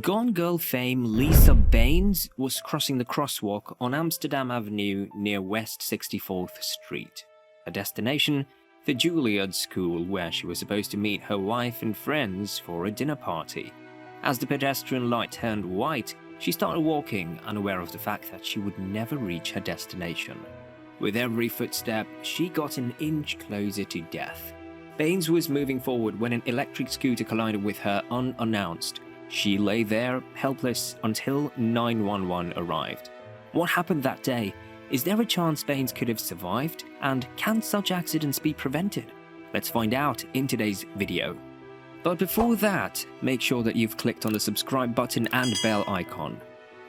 Gone Girl fame Lisa Baines was crossing the crosswalk on Amsterdam Avenue near West 64th Street. Her destination, the Juilliard School, where she was supposed to meet her wife and friends for a dinner party. As the pedestrian light turned white, she started walking, unaware of the fact that she would never reach her destination. With every footstep, she got an inch closer to death. Baines was moving forward when an electric scooter collided with her unannounced. She lay there, helpless, until 911 arrived. What happened that day? Is there a chance Baines could have survived? And can such accidents be prevented? Let's find out in today's video. But before that, make sure that you've clicked on the subscribe button and bell icon.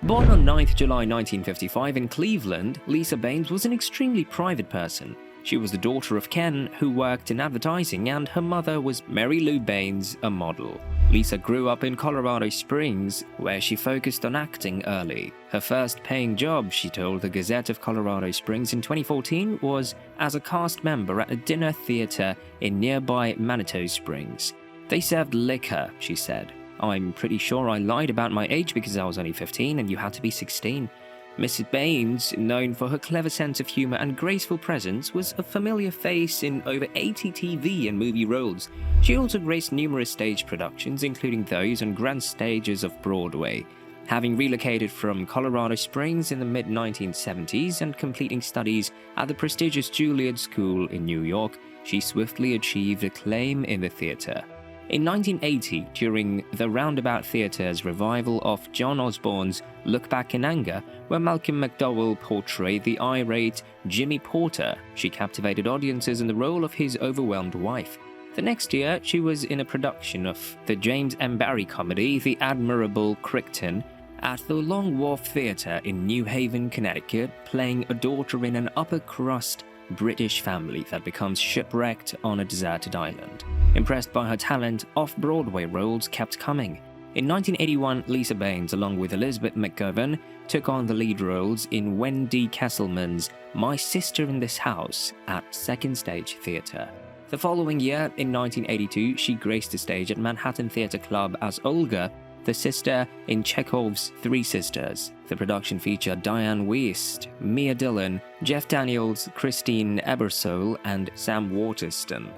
Born on 9th July 1955 in Cleveland, Lisa Baines was an extremely private person. She was the daughter of Ken, who worked in advertising, and her mother was Mary Lou Baines, a model. Lisa grew up in Colorado Springs, where she focused on acting early. Her first paying job, she told the Gazette of Colorado Springs in 2014, was as a cast member at a dinner theater in nearby Manitou Springs. They served liquor, she said. I'm pretty sure I lied about my age because I was only 15 and you had to be 16. Mrs. Baines, known for her clever sense of humor and graceful presence, was a familiar face in over 80 TV and movie roles. She also graced numerous stage productions, including those on grand stages of Broadway. Having relocated from Colorado Springs in the mid-1970s and completing studies at the prestigious Juilliard School in New York, she swiftly achieved acclaim in the theater. In 1980, during the Roundabout Theatre's revival of John Osborne's Look Back in Anger, where Malcolm McDowell portrayed the irate Jimmy Porter, she captivated audiences in the role of his overwhelmed wife. The next year, she was in a production of the James M. Barrie comedy The Admirable Crichton at the Long Wharf Theatre in New Haven, Connecticut, playing a daughter in an upper-crust British family that becomes shipwrecked on a deserted island. Impressed by her talent, off-Broadway roles kept coming. In 1981, Lisa Baines, along with Elizabeth McGovern, took on the lead roles in Wendy Kesselman's My Sister in This House at Second Stage Theatre. The following year, in 1982, she graced the stage at Manhattan Theatre Club as Olga, the sister in Chekhov's Three Sisters. The production featured Diane Wiest, Mia Dillon, Jeff Daniels, Christine Ebersole, and Sam Waterston.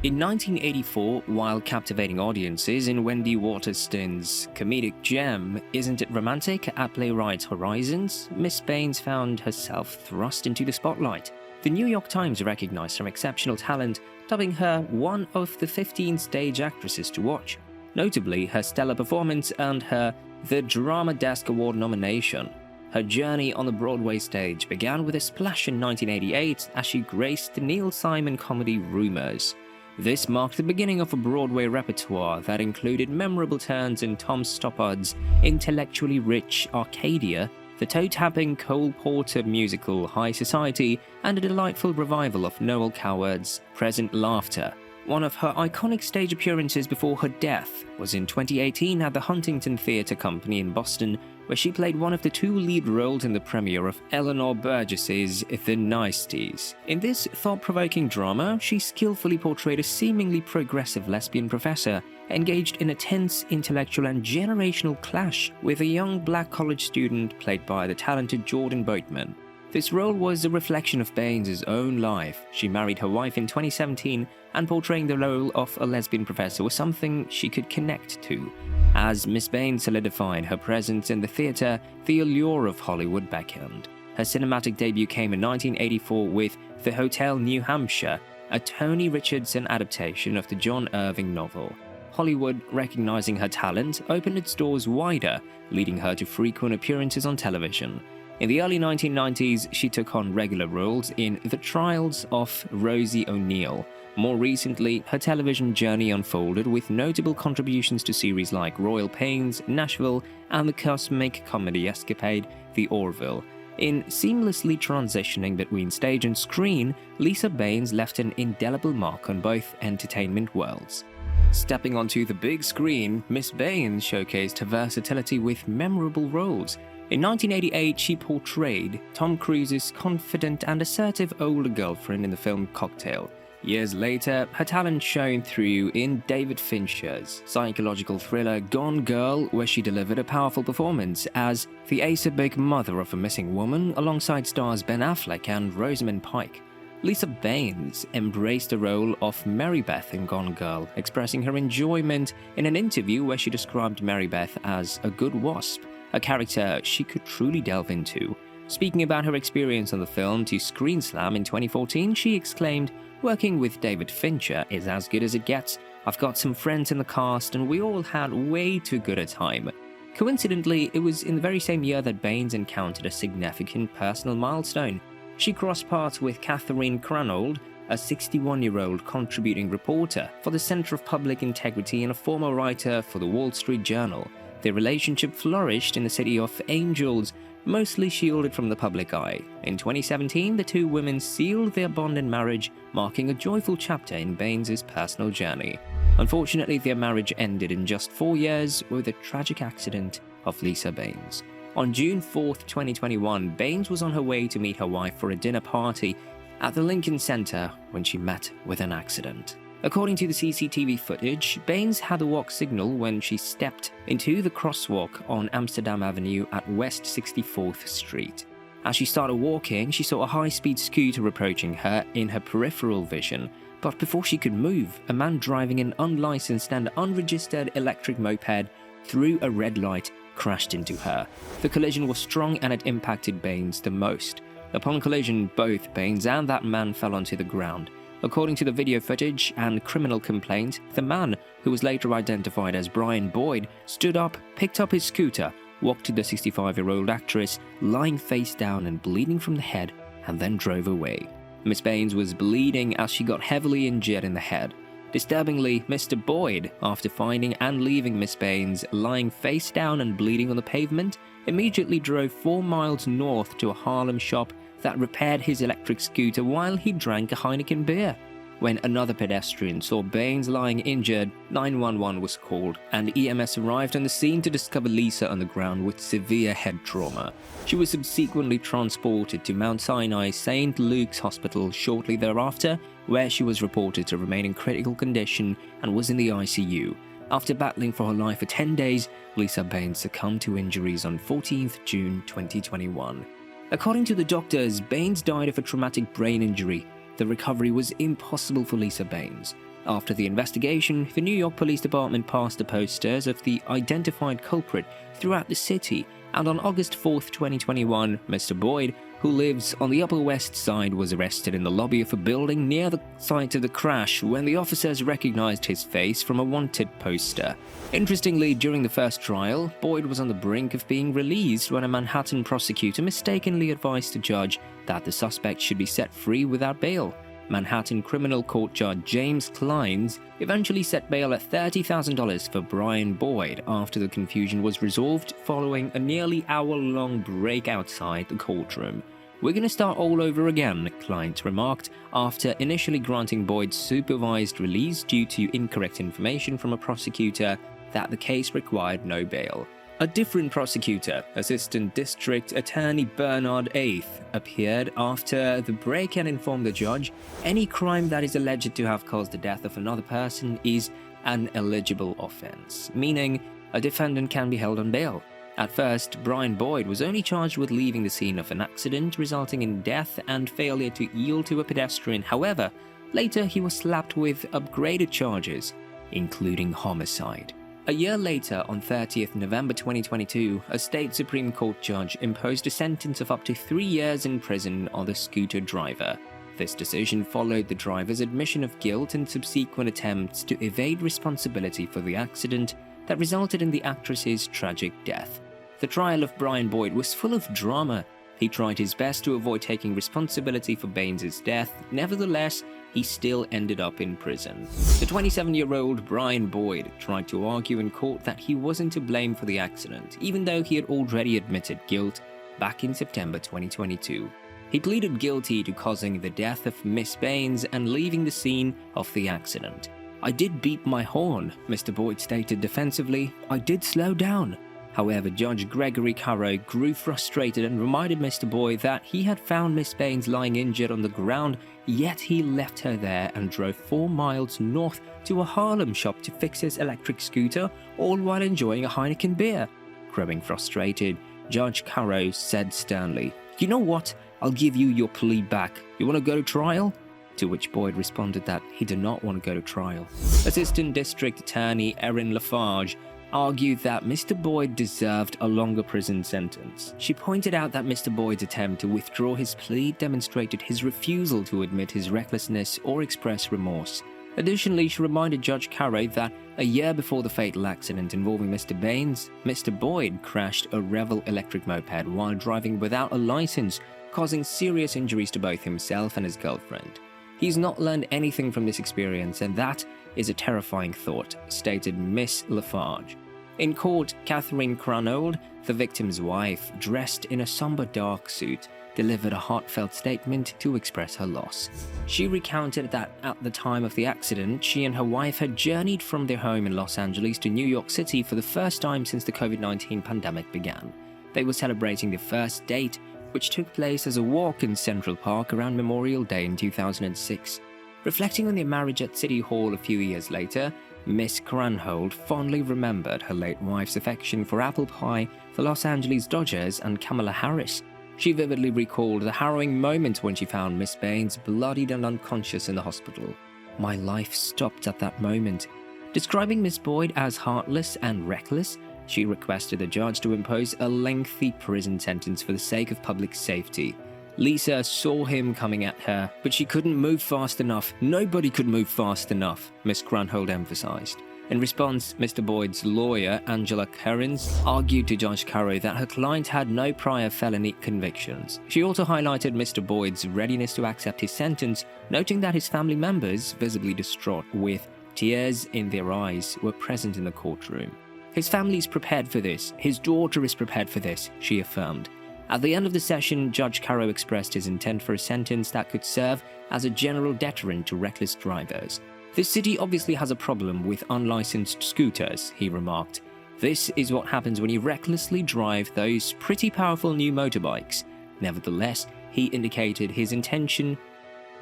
In 1984, while captivating audiences in Wendy Waterston's comedic gem Isn't It Romantic at Playwrights Horizons, Miss Baines found herself thrust into the spotlight. The New York Times recognized her exceptional talent, dubbing her one of the 15 stage actresses to watch. Notably, her stellar performance earned her the Drama Desk Award nomination. Her journey on the Broadway stage began with a splash in 1988 as she graced the Neil Simon comedy Rumors. This marked the beginning of a Broadway repertoire that included memorable turns in Tom Stoppard's intellectually rich Arcadia, the toe-tapping Cole Porter musical High Society, and a delightful revival of Noel Coward's Present Laughter. One of her iconic stage appearances before her death was in 2018 at the Huntington Theatre Company in Boston, where she played one of the two lead roles in the premiere of Eleanor Burgess's The Niceties. In this thought-provoking drama, she skillfully portrayed a seemingly progressive lesbian professor engaged in a tense intellectual and generational clash with a young black college student played by the talented Jordan Boatman. This role was a reflection of Baines' own life. She married her wife in 2017, and portraying the role of a lesbian professor was something she could connect to. As Miss Baines solidified her presence in the theatre, the allure of Hollywood beckoned. Her cinematic debut came in 1984 with The Hotel New Hampshire, a Tony Richardson adaptation of the John Irving novel. Hollywood, recognizing her talent, opened its doors wider, leading her to frequent appearances on television. In the early 1990s, she took on regular roles in The Trials of Rosie O'Neill. More recently, her television journey unfolded with notable contributions to series like Royal Pains, Nashville, and the cosmic comedy escapade The Orville. In seamlessly transitioning between stage and screen, Lisa Baines left an indelible mark on both entertainment worlds. Stepping onto the big screen, Miss Baines showcased her versatility with memorable roles. In 1988, she portrayed Tom Cruise's confident and assertive older girlfriend in the film Cocktail. Years later, her talent shone through in David Fincher's psychological thriller Gone Girl, where she delivered a powerful performance as the acerbic mother of a missing woman alongside stars Ben Affleck and Rosamund Pike. Lisa Baines embraced the role of Mary Beth in Gone Girl, expressing her enjoyment in an interview where she described Mary Beth as a good wasp, a character she could truly delve into. Speaking about her experience on the film to Screen Slam in 2014, she exclaimed, "Working with David Fincher is as good as it gets. I've got some friends in the cast and we all had way too good a time." Coincidentally, it was in the very same year that Baines encountered a significant personal milestone. She crossed paths with Catherine Cranold, a 61-year-old contributing reporter for the Center of Public Integrity and a former writer for the Wall Street Journal. Their relationship flourished in the City of Angels, mostly shielded from the public eye. In 2017, the two women sealed their bond in marriage, marking a joyful chapter in Baines' personal journey. Unfortunately, their marriage ended in just 4 years with the tragic accident of Lisa Baines. On June 4, 2021, Baines was on her way to meet her wife for a dinner party at the Lincoln Center when she met with an accident. According to the CCTV footage, Baines had a walk signal when she stepped into the crosswalk on Amsterdam Avenue at West 64th Street. As she started walking, she saw a high-speed scooter approaching her in her peripheral vision, but before she could move, a man driving an unlicensed and unregistered electric moped through a red light crashed into her. The collision was strong and it impacted Baines the most. Upon collision, both Baines and that man fell onto the ground. According to the video footage and criminal complaint, the man, who was later identified as Brian Boyd, stood up, picked up his scooter, walked to the 65-year-old actress, lying face down and bleeding from the head, and then drove away. Miss Baines was bleeding as she got heavily injured in the head. Disturbingly, Mr. Boyd, after finding and leaving Miss Baines lying face down and bleeding on the pavement, immediately drove 4 miles north to a Harlem shop that repaired his electric scooter while he drank a Heineken beer. When another pedestrian saw Baines lying injured, 911 was called, and EMS arrived on the scene to discover Lisa on the ground with severe head trauma. She was subsequently transported to Mount Sinai St. Luke's Hospital shortly thereafter, where she was reported to remain in critical condition and was in the ICU. After battling for her life for 10 days, Lisa Baines succumbed to injuries on 14th June 2021. According to the doctors, Baines died of a traumatic brain injury. The recovery was impossible for Lisa Baines. After the investigation, the New York Police Department passed the posters of the identified culprit throughout the city, and on August 4, 2021, Mr. Boyd, who lives on the Upper West Side, was arrested in the lobby of a building near the site of the crash when the officers recognized his face from a wanted poster. Interestingly, during the first trial, Boyd was on the brink of being released when a Manhattan prosecutor mistakenly advised the judge that the suspect should be set free without bail. Manhattan Criminal Court Judge James Clines eventually set bail at $30,000 for Brian Boyd after the confusion was resolved following a nearly hour-long break outside the courtroom. "We're going to start all over again," Clines remarked, after initially granting Boyd supervised release due to incorrect information from a prosecutor that the case required no bail. A different prosecutor, Assistant District Attorney Bernard Eighth, appeared after the break and informed the judge, "Any crime that is alleged to have caused the death of another person is an eligible offense," meaning a defendant can be held on bail. At first, Brian Boyd was only charged with leaving the scene of an accident resulting in death and failure to yield to a pedestrian. However, later he was slapped with upgraded charges, including homicide. A year later, on 30th November 2022, a state Supreme Court judge imposed a sentence of up to 3 years in prison on the scooter driver. This decision followed the driver's admission of guilt and subsequent attempts to evade responsibility for the accident that resulted in the actress's tragic death. The trial of Brian Boyd was full of drama. He tried his best to avoid taking responsibility for Baines' death. Nevertheless, he still ended up in prison. The 27-year-old Brian Boyd tried to argue in court that he wasn't to blame for the accident, even though he had already admitted guilt back in September 2022. He pleaded guilty to causing the death of Miss Baines and leaving the scene of the accident. "I did beep my horn," Mr. Boyd stated defensively. "I did slow down. However, Judge Gregory Carrow grew frustrated and reminded Mr. Boyd that he had found Miss Baines lying injured on the ground, yet he left her there and drove 4 miles north to a Harlem shop to fix his electric scooter, all while enjoying a Heineken beer. Growing frustrated, Judge Carrow said sternly, "You know what? I'll give you your plea back. You want to go to trial?" To which Boyd responded that he did not want to go to trial. Assistant District Attorney Erin Lafarge argued that Mr. Boyd deserved a longer prison sentence. She pointed out that Mr. Boyd's attempt to withdraw his plea demonstrated his refusal to admit his recklessness or express remorse. Additionally, she reminded Judge Carrow that a year before the fatal accident involving Mr. Baines, Mr. Boyd crashed a Revel electric moped while driving without a license, causing serious injuries to both himself and his girlfriend. He's not learned anything from this experience, and that is a terrifying thought, stated Miss Lafarge. In court, Catherine Cranold, the victim's wife, dressed in a somber dark suit, delivered a heartfelt statement to express her loss. She recounted that at the time of the accident, she and her wife had journeyed from their home in Los Angeles to New York City for the first time since the COVID-19 pandemic began. They were celebrating their first date, which took place as a walk in Central Park around Memorial Day in 2006. Reflecting on their marriage at City Hall a few years later, Miss Cranhold fondly remembered her late wife's affection for apple pie, the Los Angeles Dodgers, and Kamala Harris. She vividly recalled the harrowing moment when she found Miss Baines bloodied and unconscious in the hospital. "My life stopped at that moment." Describing Miss Boyd as heartless and reckless, she requested the judge to impose a lengthy prison sentence for the sake of public safety. Lisa saw him coming at her, but she couldn't move fast enough. Nobody could move fast enough, Miss Cranhold emphasized. In response, Mr. Boyd's lawyer, Angela Kerins, argued to Judge Carrow that her client had no prior felony convictions. She also highlighted Mr. Boyd's readiness to accept his sentence, noting that his family members, visibly distraught with tears in their eyes, were present in the courtroom. "His family is prepared for this. His daughter is prepared for this," she affirmed. At the end of the session, Judge Carrow expressed his intent for a sentence that could serve as a general deterrent to reckless drivers. "This city obviously has a problem with unlicensed scooters," he remarked. "This is what happens when you recklessly drive those pretty powerful new motorbikes." Nevertheless, he indicated his intention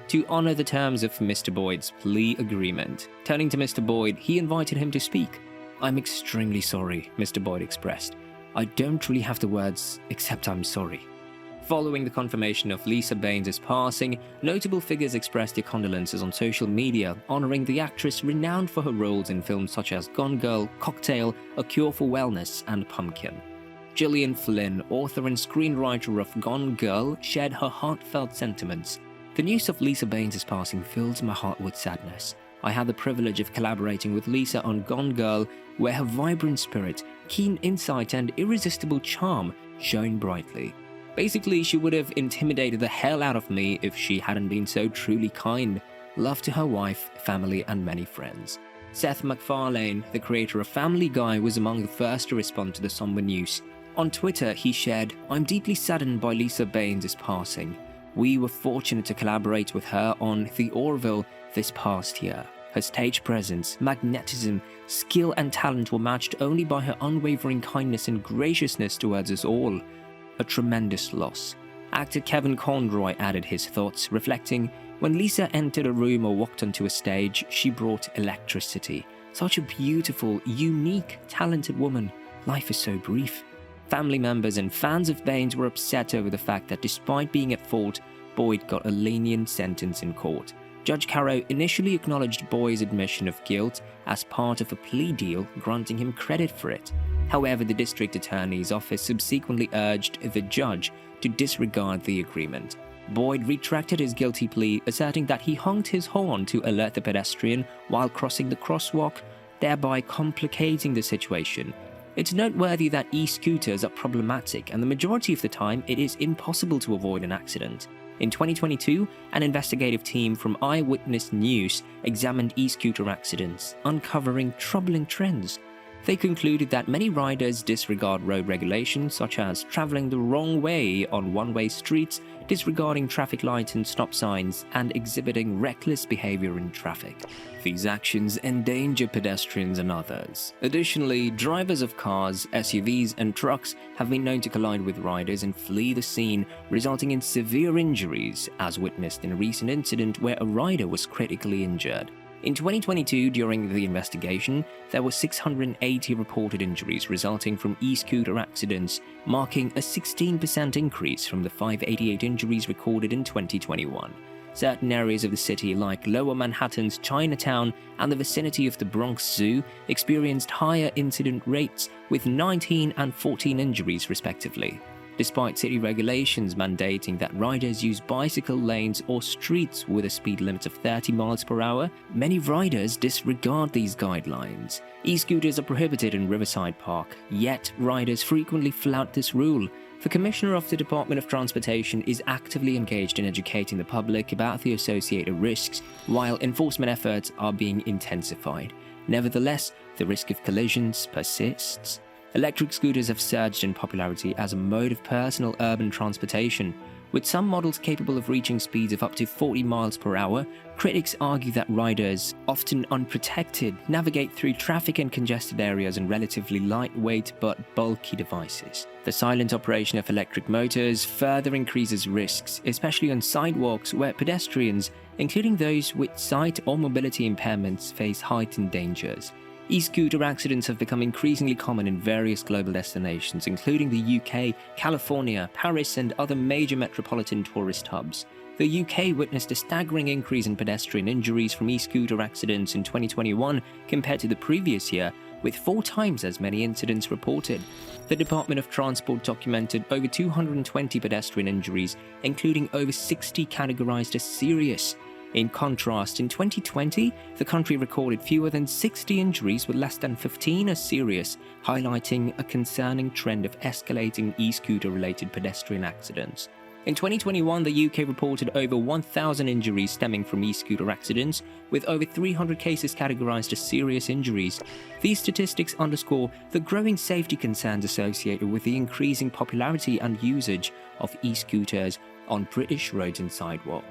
to honor the terms of Mr. Boyd's plea agreement. Turning to Mr. Boyd, he invited him to speak. "I'm extremely sorry," Mr. Boyd expressed. "I don't really have the words, except I'm sorry." Following the confirmation of Lisa Baines' passing, notable figures expressed their condolences on social media, honoring the actress renowned for her roles in films such as Gone Girl, Cocktail, A Cure for Wellness, and Pumpkin. Gillian Flynn, author and screenwriter of Gone Girl, shared her heartfelt sentiments. "The news of Lisa Baines' passing fills my heart with sadness. I had the privilege of collaborating with Lisa on Gone Girl, where her vibrant spirit, keen insight, and irresistible charm shone brightly. Basically, she would have intimidated the hell out of me if she hadn't been so truly kind. Love to her wife, family, and many friends." Seth MacFarlane, the creator of Family Guy, was among the first to respond to the somber news. On Twitter, he shared, "I'm deeply saddened by Lisa Baines' passing. We were fortunate to collaborate with her on The Orville this past year. Her stage presence, magnetism, skill, and talent were matched only by her unwavering kindness and graciousness towards us all. A tremendous loss." Actor Kevin Conroy added his thoughts, reflecting, "When Lisa entered a room or walked onto a stage, she brought electricity. Such a beautiful, unique, talented woman. Life is so brief." Family members and fans of Baines were upset over the fact that despite being at fault, Boyd got a lenient sentence in court. Judge Carrow initially acknowledged Boyd's admission of guilt as part of a plea deal, granting him credit for it. However, the district attorney's office subsequently urged the judge to disregard the agreement. Boyd retracted his guilty plea, asserting that he honked his horn to alert the pedestrian while crossing the crosswalk, thereby complicating the situation. It's noteworthy that e-scooters are problematic, and the majority of the time it is impossible to avoid an accident. In 2022, an investigative team from Eyewitness News examined e-scooter accidents, uncovering troubling trends. They concluded that many riders disregard road regulations such as traveling the wrong way on one-way streets, disregarding traffic lights and stop signs, and exhibiting reckless behavior in traffic. These actions endanger pedestrians and others. Additionally, drivers of cars, SUVs, and trucks have been known to collide with riders and flee the scene, resulting in severe injuries, as witnessed in a recent incident where a rider was critically injured. In 2022, during the investigation, there were 680 reported injuries resulting from e-scooter accidents, marking a 16% increase from the 588 injuries recorded in 2021. Certain areas of the city, like Lower Manhattan's Chinatown and the vicinity of the Bronx Zoo, experienced higher incident rates, with 19 and 14 injuries respectively. Despite city regulations mandating that riders use bicycle lanes or streets with a speed limit of 30 miles per hour, many riders disregard these guidelines. E-scooters are prohibited in Riverside Park, yet riders frequently flout this rule. The Commissioner of the Department of Transportation is actively engaged in educating the public about the associated risks, while enforcement efforts are being intensified. Nevertheless, the risk of collisions persists. Electric scooters have surged in popularity as a mode of personal urban transportation. With some models capable of reaching speeds of up to 40 miles per hour, critics argue that riders, often unprotected, navigate through traffic and congested areas in relatively lightweight but bulky devices. The silent operation of electric motors further increases risks, especially on sidewalks where pedestrians, including those with sight or mobility impairments, face heightened dangers. E-scooter accidents have become increasingly common in various global destinations, including the UK, California, Paris, and other major metropolitan tourist hubs. The UK witnessed a staggering increase in pedestrian injuries from e-scooter accidents in 2021 compared to the previous year, with 4 times as many incidents reported. The Department of Transport documented over 220 pedestrian injuries, including over 60 categorized as serious. In contrast, in 2020, the country recorded fewer than 60 injuries with less than 15 as serious, highlighting a concerning trend of escalating e-scooter-related pedestrian accidents. In 2021, the UK reported over 1,000 injuries stemming from e-scooter accidents, with over 300 cases categorized as serious injuries. These statistics underscore the growing safety concerns associated with the increasing popularity and usage of e-scooters on British roads and sidewalks.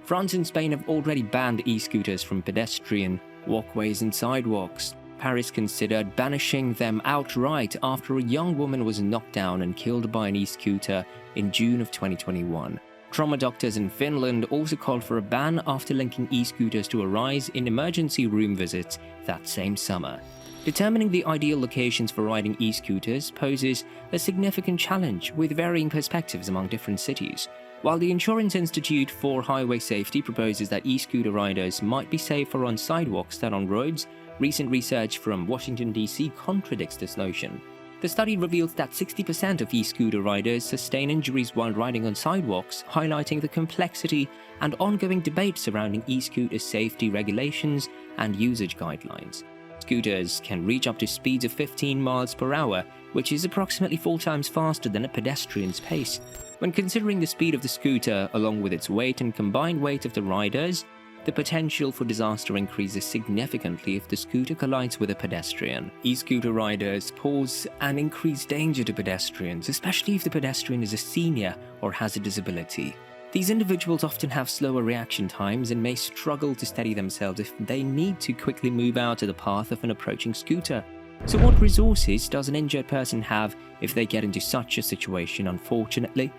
France and Spain have already banned e-scooters from pedestrian walkways and sidewalks. Paris considered banishing them outright after a young woman was knocked down and killed by an e-scooter in June of 2021. Trauma doctors in Finland also called for a ban after linking e-scooters to a rise in emergency room visits that same summer. Determining the ideal locations for riding e-scooters poses a significant challenge, with varying perspectives among different cities. While the Insurance Institute for Highway Safety proposes that e-scooter riders might be safer on sidewalks than on roads, recent research from Washington, D.C. contradicts this notion. The study reveals that 60% of e-scooter riders sustain injuries while riding on sidewalks, highlighting the complexity and ongoing debate surrounding e-scooter safety regulations and usage guidelines. Scooters can reach up to speeds of 15 miles per hour, which is approximately 4 times faster than a pedestrian's pace. When considering the speed of the scooter, along with its weight and combined weight of the riders, the potential for disaster increases significantly if the scooter collides with a pedestrian. E-scooter riders pose an increased danger to pedestrians, especially if the pedestrian is a senior or has a disability. These individuals often have slower reaction times and may struggle to steady themselves if they need to quickly move out of the path of an approaching scooter. So what resources does an injured person have if they get into such a situation, unfortunately?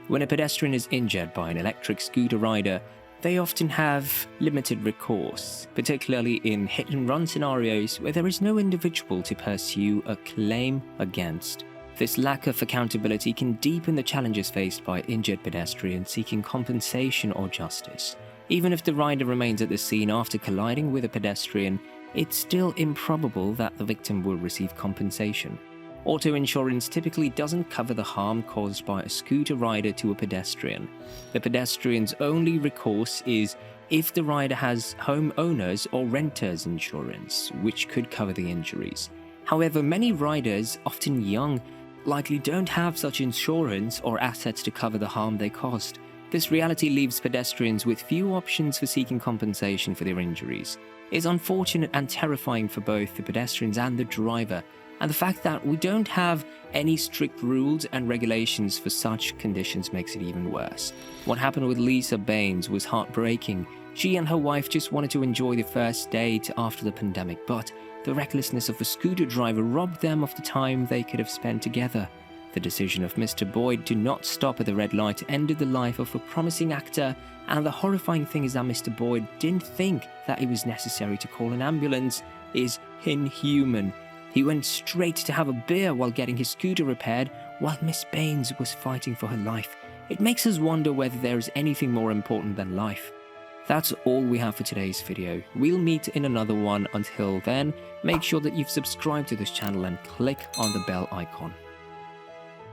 When a pedestrian is injured by an electric scooter rider, they often have limited recourse, particularly in hit-and-run scenarios where there is no individual to pursue a claim against. This lack of accountability can deepen the challenges faced by injured pedestrians seeking compensation or justice. Even if the rider remains at the scene after colliding with a pedestrian, it's still improbable that the victim will receive compensation. Auto insurance typically doesn't cover the harm caused by a scooter rider to a pedestrian. The pedestrian's only recourse is if the rider has homeowners or renters insurance, which could cover the injuries. However, many riders, often young, likely don't have such insurance or assets to cover the harm they caused. This reality leaves pedestrians with few options for seeking compensation for their injuries. It's unfortunate and terrifying for both the pedestrians and the driver, And the fact that we don't have any strict rules and regulations for such conditions makes it even worse. What happened with Lisa Baines was heartbreaking. She and her wife just wanted to enjoy the first date after the pandemic, but the recklessness of a scooter driver robbed them of the time they could have spent together. The decision of Mr. Boyd to not stop at the red light ended the life of a promising actor, and the horrifying thing is that Mr. Boyd didn't think that it was necessary to call an ambulance is inhuman. He went straight to have a beer while getting his scooter repaired, while Miss Baines was fighting for her life. It makes us wonder whether there is anything more important than life. That's all we have for today's video. We'll meet in another one. Until then, make sure that you've subscribed to this channel and click on the bell icon.